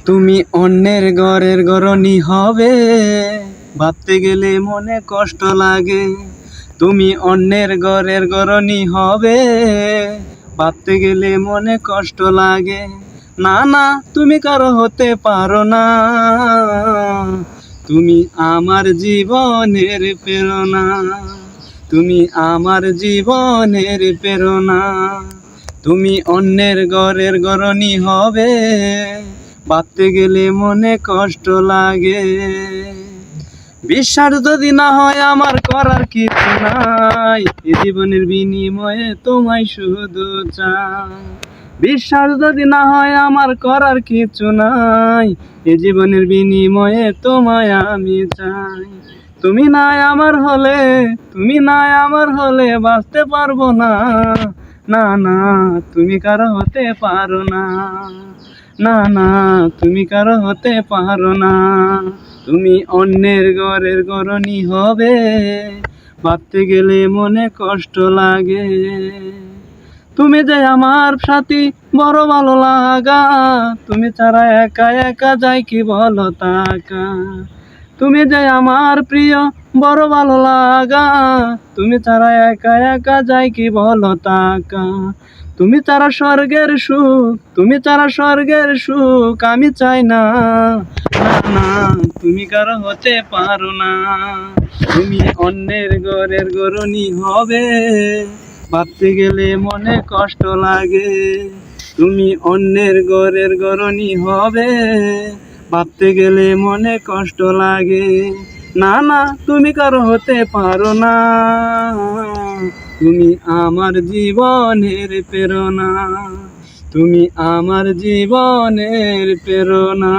তুমি অন্যের ঘরের গরনি হবে, ভাবতে গেলে মনে কষ্ট লাগে। তুমি অন্যের ঘরের গরনি হবে, ভাবতে গেলে মনে কষ্ট লাগে। না না, তুমি কারো হতে পারো না, তুমি আমার জীবনের প্রেরণা। তুমি আমার জীবনের প্রেরণা। তুমি অন্যের ঘরের গরনি হবে, ভাবতে গেলে মনে কষ্ট লাগে। বিশ্বাস যদি না হয় আমার করার কিছু নাই, এ জীবনের বিনিময়ে তোমায় শুধু চাই। বিশ্বাস যদি না হয় আমার করার কিছু নাই, এ জীবনের বিনিময়ে তোমায় আমি চাই। তুমি নাই আমার হলে, তুমি নাই আমার হলে বাঁচতে পারবো না। না না, তুমি কারো হতে পারো না। না না, তুমি কারো হতে পারো না। তুমি অন্যের ঘরের গরনি হবে, ভাবতে গেলে মনে কষ্ট লাগে। তুমি যে আমার সাথী বড় ভালো লাগা, তুমি ছাড়া একা একা যাই কি বলো তাকা। তুমি যে আমার প্রিয় বড় ভালো লাগা, তুমি ছাড়া একা একা যাই কি বলো তাকা। তুমি ছাড়া স্বর্গের সুখ, তুমি ছাড়া স্বর্গের সুখ আমি চাই না। না না, তুমি কারো হতে পারো না। তুমি অন্যের ঘরের গরনি হবে, ভাবতে গেলে মনে কষ্ট লাগে। তুমি অন্যের ঘরের গরনি হবে, ভাবতে গেলে মনে কষ্ট লাগে। না না, তুমি কারো হতে পারো না, তুমি আমার জীবনের প্রেরণা। তুমি আমার জীবনের প্রেরণা।